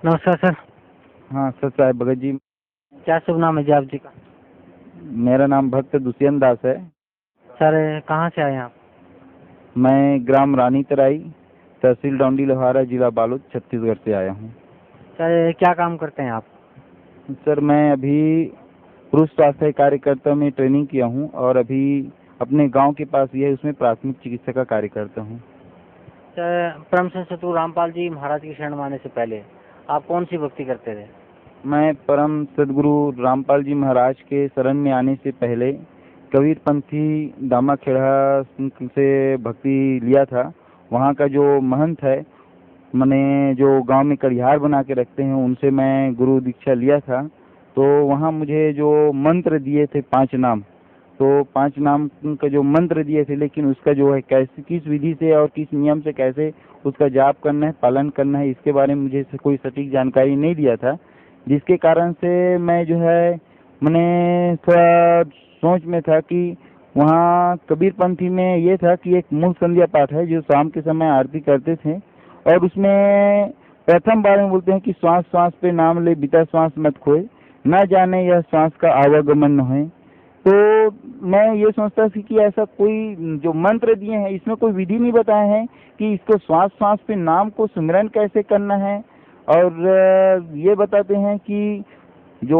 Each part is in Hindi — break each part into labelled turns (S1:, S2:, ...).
S1: नमस्कार सर।
S2: हाँ सर साहब भगत जी।
S1: क्या शुभ नाम है जी आप जी का?
S2: मेरा नाम भक्त दुष्यंत दास है।
S1: सर कहाँ से आए आप?
S2: मैं ग्राम रानी तराई, तहसील डौंडी लोहारा, जिला बालोद, छत्तीसगढ़ से आया हूँ।
S1: सर क्या काम करते हैं आप?
S2: सर मैं अभी पुरुष स्वास्थ्य कार्यकर्ता में ट्रेनिंग किया हूँ और अभी अपने गांव के पास ये है, उसमें प्राथमिक चिकित्सा का कार्य करता हूँ।
S1: सर परम संत सतगुरु रामपाल जी महाराज की शरण में आने से पहले आप कौन सी भक्ति करते थे?
S2: मैं परम सदगुरु रामपाल जी महाराज के शरण में आने से पहले कबीर पंथी दामाखेड़ा से भक्ति लिया था। वहाँ का जो महंत है, मैंने जो गांव में कड़ियार बना के रखते हैं, उनसे मैं गुरु दीक्षा लिया था। तो वहाँ मुझे जो मंत्र दिए थे 5 नाम, तो 5 नाम का जो मंत्र दिए थे, लेकिन उसका जो है कैसे, किस विधि से और किस नियम से कैसे उसका जाप करना है, पालन करना है, इसके बारे में मुझे कोई सटीक जानकारी नहीं दिया था, जिसके कारण से मैं जो है मैंने थोड़ा सोच में था कि वहाँ कबीर पंथी में ये था कि एक मूल संध्या पाठ है जो शाम के समय आरती करते थे, और उसमें प्रथम बार में बोलते हैं कि श्वास श्वास पे नाम ले, बीता श्वास मत खोए, न जाने यह श्वास का आवागमन न है। तो मैं ये सोचता थी कि ऐसा कोई जो मंत्र दिए हैं इसमें कोई विधि नहीं बताए हैं कि इसको श्वास श्वास पे नाम को सुमिरन कैसे करना है, और ये बताते हैं कि जो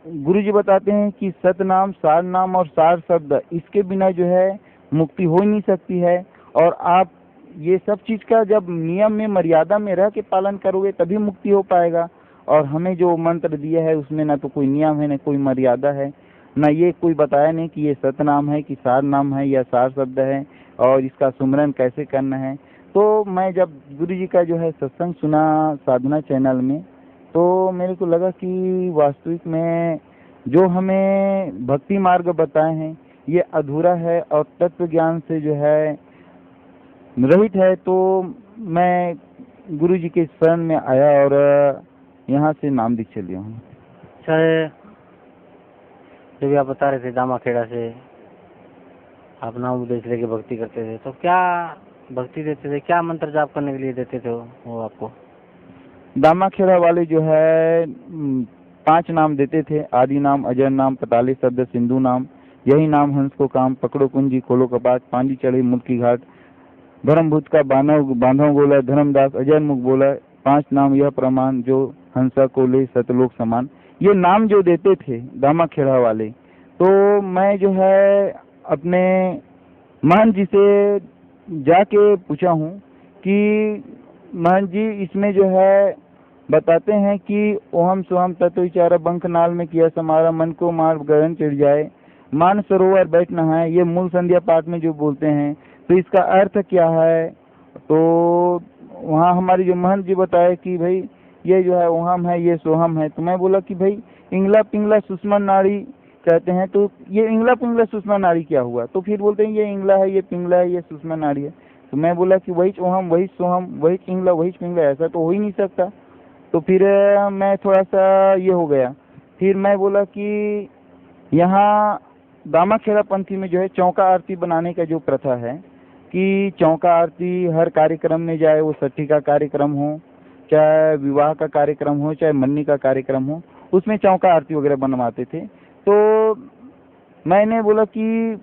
S2: गुरु जी बताते हैं कि सतनाम, सार नाम और सार शब्द, इसके बिना जो है मुक्ति हो ही नहीं सकती है। और आप ये सब चीज़ का जब नियम में मर्यादा में रह के पालन करोगे तभी मुक्ति हो पाएगा। और हमें जो मंत्र दिया है उसमें ना तो कोई नियम है, ना कोई मर्यादा है, ना ये कोई बताया नहीं कि ये सतनाम है कि सार नाम है या सार शब्द है और इसका सुमरन कैसे करना है। तो मैं जब गुरु जी का जो है सत्संग सुना साधना चैनल में, तो मेरे को लगा कि वास्तविक में जो हमें भक्ति मार्ग बताए हैं ये अधूरा है और तत्व ज्ञान से जो है रहित है। तो मैं गुरु जी के शरण में आया और यहाँ से नाम दीक्षा लिया हूँ।
S1: सर जब आप बता रहे थे दामाखेड़ा से आप नाम उपदेश लेके भक्ति करते थे, तो क्या भक्ति देते थे, क्या मंत्र जाप करने के लिए देते थे वो आपको?
S2: दामाखेड़ा वाले जो है 5 नाम देते थे। आदि नाम, अजर नाम, पताली शब्द, सिंधु नाम, यही नाम हंस को काम, पकड़ो कुंजी, खोलो कपाट, पांजी चढ़ी मुल्क की घाट, धर्मभूत का बांधव बोला, धर्मदास अजय मुख बोला, 5 नाम यह प्रमाण, जो हंसा को ले सतलोक समान। ये नाम जो देते थे दामाखेड़ा वाले, तो मैं जो है अपने महंत जी से जाके पूछा हूँ कि महंत जी इसमें जो है बताते हैं कि ओहम सोहम तत्व विचारा बंख नाल में किया समारा, मन को मार गगन चिढ़ जाए, मान सरोवर बैठ नहाए, ये मूल संध्या पाठ में जो बोलते हैं, तो इसका अर्थ क्या है? तो वहाँ हमारी जो महंत जी बताए कि भाई ये जो है ओहम है, ये सोहम है। तो मैं बोला कि भाई इंगला पिंगला सुषमा नाड़ी कहते हैं, तो ये इंगला पिंगला सुषमा नाड़ी क्या हुआ? तो फिर बोलते हैं ये इंगला है, ये पिंगला है, ये सुषमा नाड़ी है। तो मैं बोला कि वही ओहम, वही सोहम, वही इंगला, वही पिंगला, ऐसा तो हो ही नहीं सकता। तो फिर मैं थोड़ा सा ये हो गया। फिर मैं बोला कि यहाँ दामाखेड़ा पंथी में जो है चौका आरती बनाने का जो प्रथा है कि चौका आरती हर कार्यक्रम में, जाए वो छठी का कार्यक्रम हो, चाहे विवाह का कार्यक्रम हो, चाहे मन्नी का कार्यक्रम हो, उसमें चौका आरती वगैरह बनवाते थे। तो मैंने बोला कि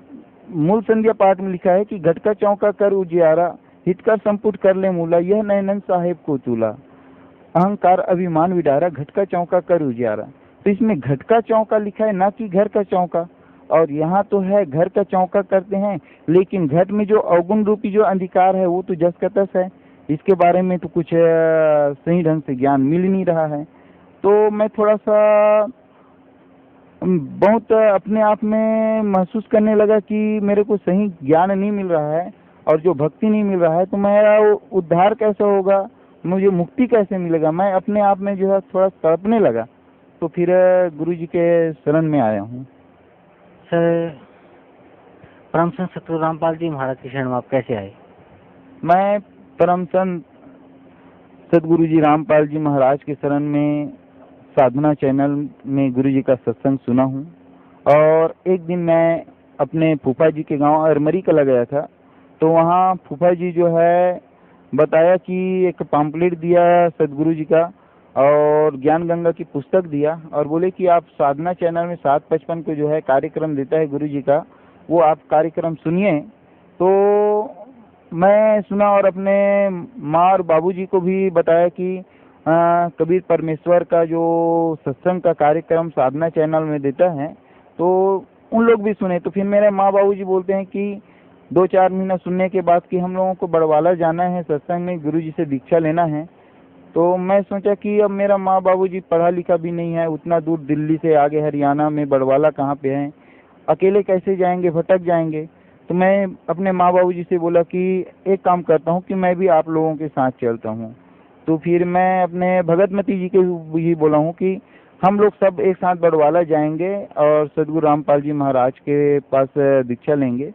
S2: मूल संध्या पाठ में लिखा है कि घट का चौका कर उजियारा, हित का संपुट कर ले मूला, यह नैनन साहेब को तूला, अहंकार अभिमान विडारा, घट का चौका कर उजियारा। तो इसमें घट का चौका लिखा है, ना कि घर का चौका। और यहाँ तो है घर का चौका करते हैं, लेकिन घट में जो अवगुण रूपी जो अंधकार है वो तो जस का तस है, इसके बारे में तो कुछ सही ढंग से ज्ञान मिल नहीं रहा है। तो मैं थोड़ा सा बहुत अपने आप में महसूस करने लगा कि मेरे को सही ज्ञान नहीं मिल रहा है और जो भक्ति नहीं मिल रहा है, तो मेरा उद्धार कैसे होगा, मुझे मुक्ति कैसे मिलेगा? मैं अपने आप में जो है थोड़ा तड़पने लगा। तो फिर गुरु जी के शरण में आया हूँ।
S1: सर परम संत सतगुरु रामपाल जी महाराज की शरण में आप कैसे आए?
S2: मैं परम संत सतगुरु जी रामपाल जी महाराज के शरण में साधना चैनल में गुरु जी का सत्संग सुना हूँ। और एक दिन मैं अपने फूफा जी के गांव अरमरी कला गया था, तो वहाँ फूफा जी जो है बताया कि एक पम्पलेट दिया सदगुरु जी का, और ज्ञान गंगा की पुस्तक दिया और बोले कि आप साधना चैनल में 7:55 को जो है कार्यक्रम देता है गुरु जी का, वो आप कार्यक्रम सुनिए। तो मैं सुना और अपने माँ और बाबूजी को भी बताया कि कबीर परमेश्वर का जो सत्संग का कार्यक्रम साधना चैनल में देता है, तो उन लोग भी सुने। तो फिर मेरे माँ बाबूजी बोलते हैं कि 2-4 महीना सुनने के बाद कि हम लोगों को बड़वाला जाना है, सत्संग में गुरु जी से दीक्षा लेना है। तो मैं सोचा कि अब मेरा माँ बाबूजी पढ़ा लिखा भी नहीं है, उतना दूर दिल्ली से आगे हरियाणा में बड़वाला कहाँ पे है, अकेले कैसे जाएंगे, भटक जाएंगे। तो मैं अपने माँ बाबूजी से बोला कि एक काम करता हूँ कि मैं भी आप लोगों के साथ चलता हूँ। तो फिर मैं अपने भगतमती जी के भी बोला हूँ कि हम लोग सब एक साथ बड़वाला जाएंगे और सदगुरु रामपाल जी महाराज के पास दीक्षा लेंगे।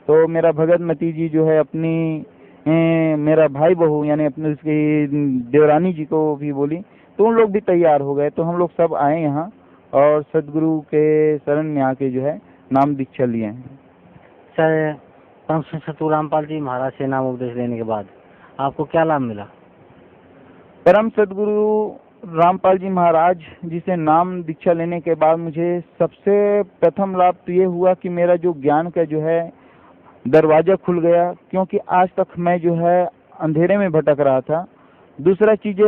S2: तो मेरा भगतमती जी जो है अपनी मेरा भाई बहू यानी अपने उसकी देवरानी जी को भी बोली, तो उन लोग भी तैयार हो गए। तो हम लोग सब आए यहाँ और सदगुरु के शरण में आके जो है नाम दीक्षा लिए हैं।
S1: सर, परम श्री सतगुरु रामपाल जी महाराज से नाम उपदेश लेने के बाद आपको क्या लाभ मिला?
S2: परम सदगुरु रामपाल जी महाराज जी से नाम दीक्षा लेने के बाद मुझे सबसे प्रथम लाभ तो ये हुआ कि मेरा जो ज्ञान का जो है दरवाजा खुल गया, क्योंकि आज तक मैं जो है अंधेरे में भटक रहा था। दूसरा चीज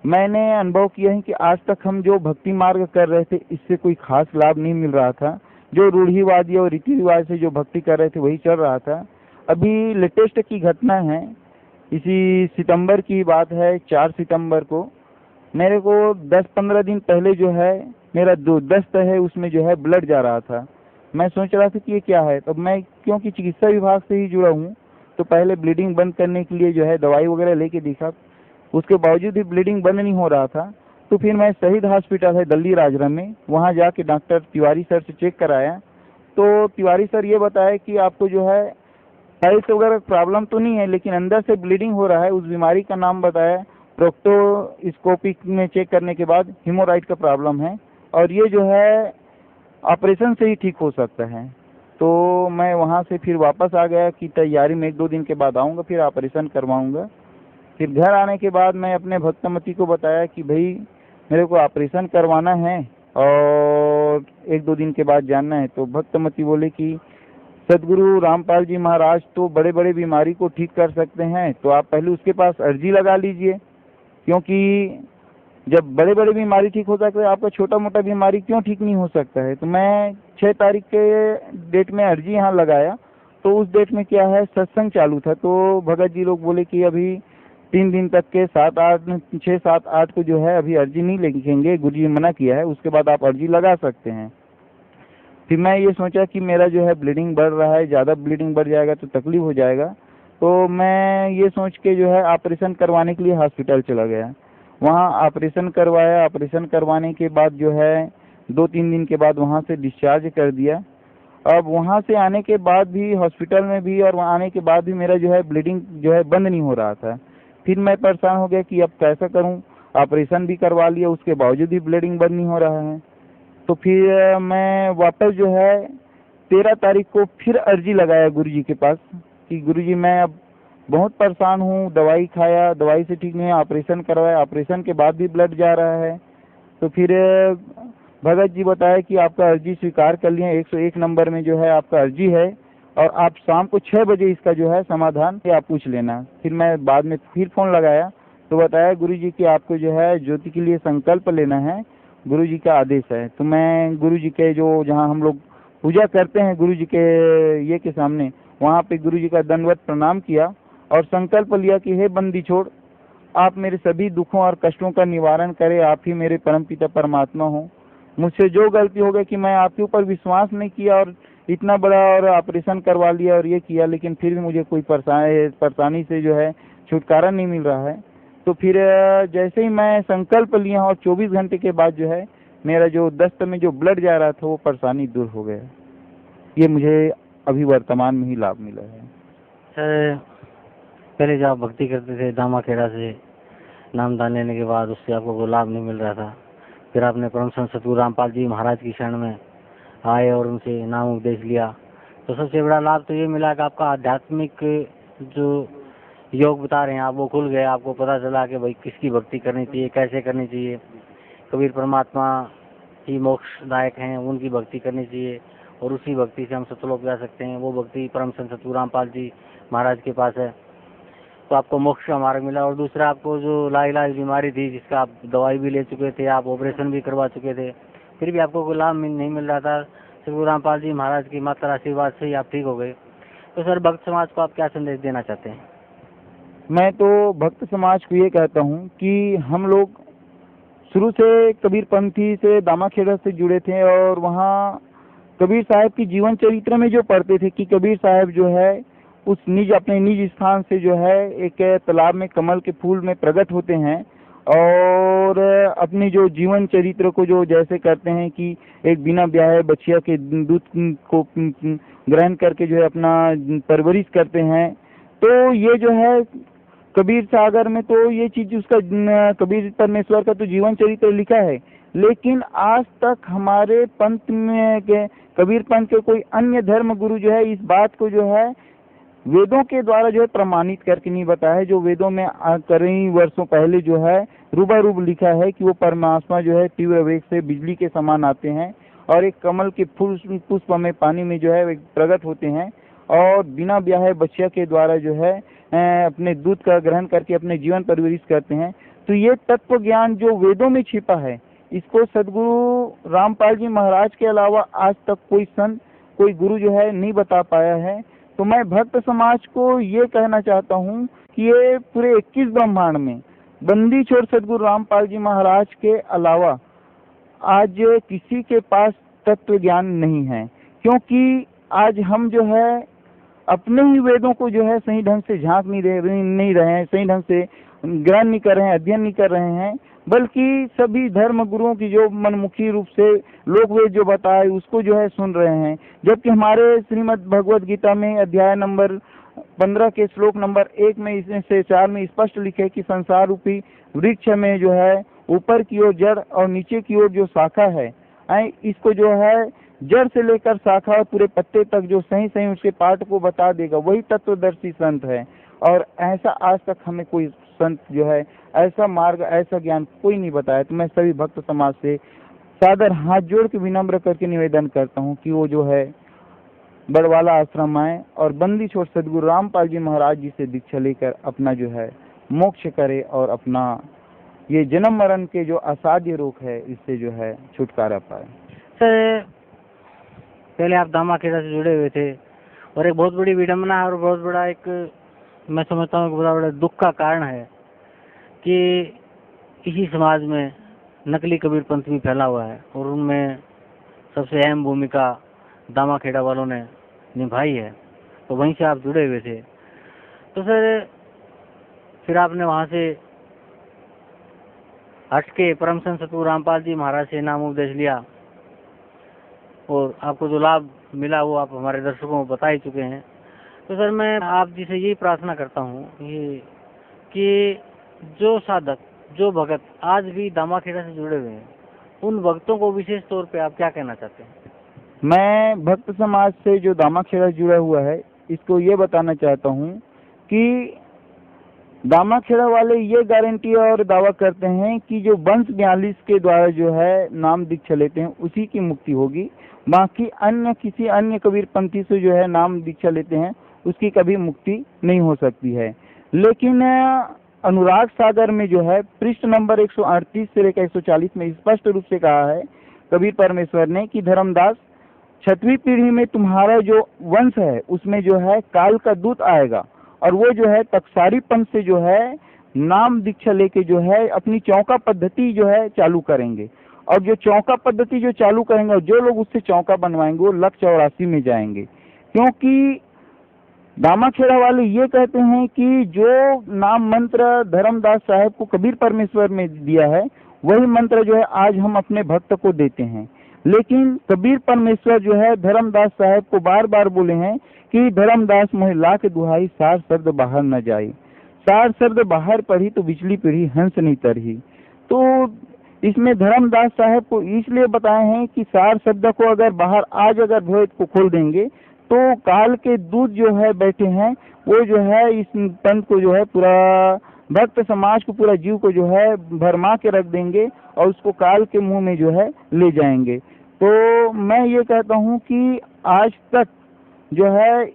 S2: मैंने अनुभव किया है कि आज तक हम जो भक्ति मार्ग कर रहे थे इससे कोई खास लाभ नहीं मिल रहा था। जो रूढ़िवादी और रीति रिवाज से जो भक्ति कर रहे थे वही चल रहा था। अभी लेटेस्ट की घटना है, इसी सितंबर की बात है, 4 सितंबर को मेरे को 10-15 दिन पहले जो है मेरा जो दस्त है उसमें जो है ब्लड जा रहा था। मैं सोच रहा था कि ये क्या है। तो मैं क्योंकि चिकित्सा विभाग से ही जुड़ा हूँ, तो पहले ब्लीडिंग बंद करने के लिए जो है दवाई वगैरह लेके देखा, उसके बावजूद भी ब्लीडिंग बंद नहीं हो रहा था। तो फिर मैं शहीद हॉस्पिटल है दिल्ली राजरम में, वहाँ जाके डॉक्टर तिवारी सर से चेक कराया। तो तिवारी सर ये बताया कि आपको जो है टाइल्स वगैरह प्रॉब्लम तो नहीं है, लेकिन अंदर से ब्लीडिंग हो रहा है। उस बीमारी का नाम बताया, प्रोक्टोस्कोपिक में चेक करने के बाद हेमोराइड का प्रॉब्लम है और ये जो है ऑपरेशन से ही ठीक हो सकता है। तो मैं वहाँ से फिर वापस आ गया कि तैयारी में 1-2 दिन के बाद आऊँगा, फिर ऑपरेशन करवाऊँगा। फिर घर आने के बाद मैं अपने भक्तमती को बताया कि भाई मेरे को ऑपरेशन करवाना है और 1-2 दिन के बाद जानना है। तो भक्तमती बोले कि सदगुरु रामपाल जी महाराज तो बड़े बड़े बीमारी को ठीक कर सकते हैं, तो आप पहले उसके पास अर्जी लगा लीजिए, क्योंकि जब बड़े बड़े बीमारी ठीक हो सकते हैं आपका छोटा मोटा बीमारी क्यों ठीक नहीं हो सकता है। तो मैं 6 तारीख के डेट में अर्जी यहाँ लगाया। तो उस डेट में क्या है सत्संग चालू था, तो भगत जी लोग बोले कि अभी 3 दिन तक के 6-7-8 को जो है अभी अर्जी नहीं लिखेंगे, गुरु जी मना किया है, उसके बाद आप अर्जी लगा सकते हैं। फिर मैं ये सोचा कि मेरा जो है ब्लीडिंग बढ़ रहा है, ज़्यादा ब्लीडिंग बढ़ जाएगा तो तकलीफ हो जाएगा। तो मैं ये सोच के जो है ऑपरेशन करवाने के लिए हॉस्पिटल चला गया। वहाँ ऑपरेशन करवाया। ऑपरेशन करवाने के बाद जो है 2-3 दिन के बाद वहाँ से डिस्चार्ज कर दिया। अब वहाँ से आने के बाद भी हॉस्पिटल में भी और वहाँ आने के बाद भी मेरा जो है ब्लीडिंग जो है बंद नहीं हो रहा था। फिर मैं परेशान हो गया कि अब कैसा करूँ, ऑपरेशन भी करवा लिया, उसके बावजूद भी ब्लीडिंग बंद नहीं हो रहा है। तो फिर मैं वापस जो है 13 तारीख को फिर अर्जी लगाया गुरु जी के पास कि गुरु जी मैं अब बहुत परेशान हूँ, दवाई खाया, दवाई से ठीक नहीं है, ऑपरेशन करवाया, ऑपरेशन के बाद भी ब्लड जा रहा है। तो फिर भगत जी बताया कि आपका अर्जी स्वीकार कर लिए, 101 नंबर में जो है आपका अर्जी है और आप शाम को 6 बजे इसका जो है समाधान आप पूछ लेना। फिर मैं बाद में फिर फ़ोन लगाया तो बताया गुरु जी कि आपको जो है ज्योति के लिए संकल्प लेना है, गुरु जी का आदेश है। तो मैं गुरु जी के जो जहाँ हम लोग पूजा करते हैं गुरु जी के ये के सामने, वहाँ पे गुरु जी का दंडवत प्रणाम किया और संकल्प लिया कि हे बंदी छोड़, आप मेरे सभी दुखों और कष्टों का निवारण करें, आप ही मेरे परमपिता परमात्मा हो। मुझसे जो गलती हो गई कि मैं आपके ऊपर विश्वास नहीं किया और इतना बड़ा और ऑपरेशन करवा लिया और ये किया, लेकिन फिर भी मुझे कोई परेशानी से जो है छुटकारा नहीं मिल रहा है। तो फिर जैसे ही मैं संकल्प लिया और 24 घंटे के बाद जो है मेरा जो दस्त में जो ब्लड जा रहा था वो परेशानी दूर हो गया। ये मुझे अभी वर्तमान में ही लाभ मिला है।
S1: सर, पहले जब आप भक्ति करते थे दामा खेड़ा से नामदान लेने के बाद उससे आपको कोई लाभ नहीं मिल रहा था, फिर आपने परम संत सतगुरु रामपाल जी महाराज की शरण में आए और उनसे नाम उपदेश लिया, तो सबसे बड़ा लाभ तो ये मिला कि आपका आध्यात्मिक जो योग बता रहे हैं आप, वो खुल गए, आपको पता चला कि भाई किसकी भक्ति करनी चाहिए, कैसे करनी चाहिए। कबीर परमात्मा ही मोक्षदायक हैं, उनकी भक्ति करनी चाहिए और उसी भक्ति से हम सतलोक जा सकते हैं। वो भक्ति परम संत सतगुरु रामपाल जी महाराज के पास है, तो आपको मोक्ष का मार्ग मिला। और दूसरा, आपको जो लाइलाज बीमारी थी, जिसका आप दवाई भी ले चुके थे, आप ऑपरेशन भी करवा चुके थे, फिर भी आपको कोई लाभ नहीं मिल रहा था, सतगुरु रामपाल जी महाराज की मात्र आशीर्वाद से ही आप ठीक हो गए। तो सर, भक्त समाज को आप क्या संदेश देना चाहते हैं?
S2: मैं तो भक्त समाज को ये कहता हूँ कि हम लोग शुरू से कबीर पंथी से दामाखेड़ा से जुड़े थे, और वहाँ कबीर साहब की जीवन चरित्र में जो पढ़ते थे कि कबीर साहब जो है उस अपने निज स्थान से जो है एक तालाब में कमल के फूल में प्रकट होते हैं, और अपने जो जीवन चरित्र को जो जैसे करते हैं कि एक बिना ब्याहे बछिया के दूध को ग्रहण करके जो है अपना परवरिश करते हैं। तो ये जो है कबीर सागर में तो ये चीज उसका कबीर परमेश्वर का तो जीवन चरित्र लिखा है, लेकिन आज तक हमारे पंथ में के कबीर पंथ के कोई अन्य धर्म गुरु जो है इस बात को जो है वेदों के द्वारा जो है प्रमाणित करके नहीं बताया है। जो वेदों में कई वर्षों पहले जो है रूबारूब लिखा है कि वो परमात्मा जो है तीव्र वेग से बिजली के समान आते हैं और एक कमल के फूल पुष्प में पानी में जो है प्रकट होते हैं, और बिना ब्याहे बच्चिया के द्वारा जो है अपने दूध का ग्रहण करके अपने जीवन परवरिश करते हैं। तो ये तत्व ज्ञान जो वेदों में छिपा है, इसको सदगुरु रामपाल जी महाराज के अलावा आज तक कोई संत कोई गुरु जो है नहीं बता पाया है। तो मैं भक्त समाज को ये कहना चाहता हूँ कि ये पूरे 21 ब्रह्मांड में बंदी छोड़ सदगुरु रामपाल जी महाराज के अलावा आज किसी के पास तत्व ज्ञान नहीं है, क्योंकि आज हम जो है अपने ही वेदों को जो है सही ढंग से झांक नहीं रहे हैं, सही ढंग से ग्रहण नहीं कर रहे हैं, अध्ययन नहीं कर रहे हैं, बल्कि सभी धर्म गुरुओं की जो मनमुखी रूप से लोक वेद जो बताए उसको जो है सुन रहे हैं। जबकि हमारे श्रीमद् भगवद गीता में अध्याय नंबर 15 के श्लोक नंबर 1 में इसमें से 4 में स्पष्ट लिखे कि संसार रूपी वृक्ष में जो है ऊपर की ओर जड़ और नीचे की ओर जो शाखा है, इसको जो है जड़ से लेकर शाखा और पूरे पत्ते तक जो सही सही उसके पाठ को बता देगा, वही तत्वदर्शी संत है। और ऐसा आज तक हमें कोई संत जो है ऐसा मार्ग ऐसा ज्ञान कोई नहीं बताया। तो मैं सभी भक्त समाज से सादर हाथ जोड़ के विनम्र करके निवेदन करता हूँ कि वो जो है बड़वाला आश्रम आए और बंदी छोड़ सदगुरु रामपाल जी महाराज जी से दीक्षा लेकर अपना जो है मोक्ष करे और अपना ये जन्म मरण के जो असाध्य रोग है इससे जो है छुटकारा पाए।
S1: सर, पहले आप दामाखेड़ा से जुड़े हुए थे और एक बहुत बड़ी विडम्बना और बहुत बड़ा एक मैं समझता हूँ बहुत बड़ा दुख का कारण है कि इसी समाज में नकली कबीर पंथ भी फैला हुआ है और उनमें सबसे अहम भूमिका दामाखेड़ा वालों ने निभाई है। तो वहीं से आप जुड़े हुए थे। तो सर, फिर आपने वहाँ से हट के परम संत सतगुरु रामपाल जी महाराज से नाम उपदेश लिया और आपको जो लाभ मिला वो आप हमारे दर्शकों को बता ही चुके हैं। तो सर, मैं आप जी से यही प्रार्थना करता हूँ कि जो साधक जो भगत आज भी दामाखेड़ा से जुड़े हुए हैं, उन भक्तों को विशेष तौर पे आप क्या कहना चाहते हैं?
S2: मैं भक्त समाज से जो दामाखेड़ा जुड़ा हुआ है इसको ये बताना चाहता हूँ कि दामाखेड़ा वाले ये गारंटी और दावा करते हैं कि जो वंश 42 के द्वारा जो है नाम दीक्षा लेते हैं उसी की मुक्ति होगी, बाकी अन्य किसी अन्य कबीर पंथी से जो है नाम दीक्षा लेते हैं उसकी कभी मुक्ति नहीं हो सकती है। लेकिन अनुराग सागर में जो है पृष्ठ नंबर 138 से लेकर 140 में स्पष्ट रूप से कहा है कबीर परमेश्वर ने कि धर्मदास 6वीं पीढ़ी में तुम्हारा जो वंश है उसमें जो है काल का दूत आएगा और वो जो है तकसारी पंथ से जो है नाम दीक्षा लेके जो है अपनी चौका पद्धति जो है चालू करेंगे, और जो चौका पद्धति जो चालू करेंगे और जो लोग उससे चौका बनवाएंगे वो 184 में जाएंगे। क्योंकि दामाखेड़ा वाले ये कहते हैं कि जो नाम मंत्र धर्मदास साहब को कबीर परमेश्वर में दिया है वही मंत्र जो है आज हम अपने भक्त को देते हैं, लेकिन कबीर परमेश्वर जो है धर्मदास साहब को बार बार बोले हैं कि धर्मदास मोहे लाख दुहाई सार शब्द बाहर न जाए, सार शब्द बाहर पढ़ी तो बिचली पीढ़ी हंस नहीं तरही। तो इसमें धर्मदास साहब को इसलिए बताए हैं कि सार शब्द को अगर बाहर आज अगर भेद को खोल देंगे तो काल के दूत जो है बैठे हैं वो जो है इस पंथ को जो है पूरा भक्त समाज को, पूरा जीव को जो है भरमा के रख देंगे और उसको काल के मुंह में जो है ले जाएंगे। तो मैं ये कहता हूँ कि आज तक जो है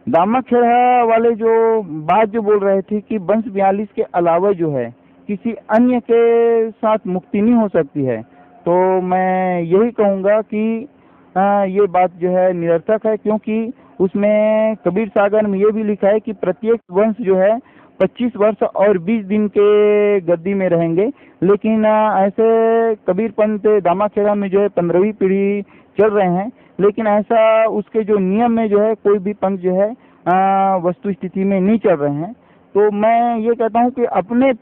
S2: दामाखेड़ा वाले जो बात जो बोल रहे थे कि वंश 42 के अलावा जो है किसी अन्य के साथ मुक्ति नहीं हो सकती है, तो मैं यही कहूँगा कि ये बात जो है निरर्थक है, क्योंकि उसमें कबीर सागर में ये भी लिखा है कि प्रत्येक वंश जो है 25 वर्ष और 20 दिन के गद्दी में रहेंगे। लेकिन ऐसे कबीर पंथ दामाखेड़ा में जो है 15वीं पीढ़ी चल रहे हैं, लेकिन ऐसा उसके जो नियम में जो है कोई भी पंथ जो है वस्तु स्थिति में नहीं चल रहे हैं। तो मैं ये कहता हूँ कि अपने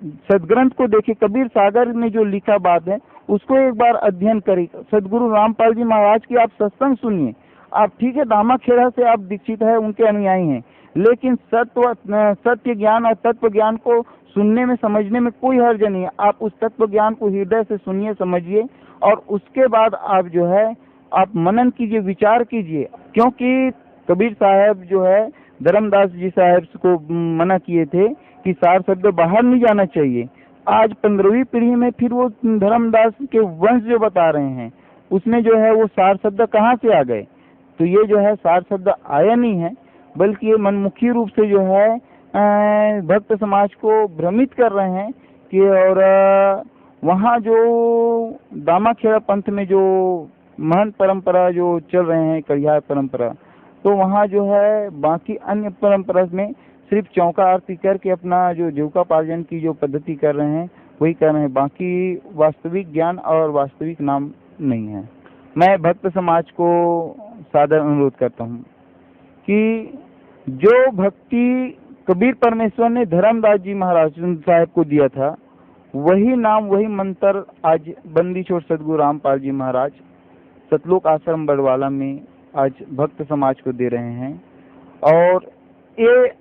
S2: सदग्रंथ को देखिए, कबीर सागर में जो लिखा बात है उसको एक बार अध्ययन करें। सदगुरु रामपाल जी महाराज की आप सत्संग सुनिए। आप ठीक है दामाखेड़ा से आप दीक्षित है, उनके अनुयायी हैं, लेकिन सत्य ज्ञान और तत्व ज्ञान को सुनने में समझने में कोई हर्ज नहीं है। आप उस तत्व ज्ञान को हृदय से सुनिए, समझिए, और उसके बाद आप जो है आप मनन कीजिए, विचार कीजिए। क्योंकि कबीर साहब जो है धर्मदास जी साहब को मना किए थे कि सार शब्द बाहर नहीं जाना चाहिए। आज 15वीं पीढ़ी में फिर वो धर्मदास के वंश जो बता रहे हैं उसमें जो है वो सार शब्द कहाँ से आ गए? तो ये जो है सार शब्द आया नहीं है, बल्कि ये मनमुखी रूप से जो है भक्त समाज को भ्रमित कर रहे हैं कि, और वहाँ जो दामाखेड़ा पंथ में जो महंत परंपरा जो चल रहे हैं, कड़ियार परंपरा, तो वहाँ जो है बाकी अन्य परंपरा में सिर्फ चौका आरती करके अपना जो जीविकोपार्जन की जो पद्धति कर रहे हैं वही कर रहे हैं, बाकी वास्तविक ज्ञान और वास्तविक नाम नहीं है। मैं भक्त समाज को सादर अनुरोध करता हूँ कि जो भक्ति कबीर परमेश्वर ने धर्मदास जी महाराज साहब को दिया था, वही नाम वही मंत्र आज बंदी छोड़ सदगुरु रामपाल जी महाराज सतलोक आश्रम बड़वाला में आज भक्त समाज को दे रहे हैं। और ये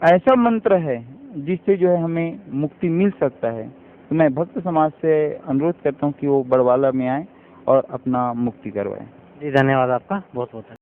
S2: ऐसा मंत्र है जिससे जो है हमें मुक्ति मिल सकता है। तो मैं भक्त समाज से अनुरोध करता हूँ कि वो बड़वाला में आए और अपना मुक्ति करवाएं।
S1: जी धन्यवाद आपका, बहुत बहुत।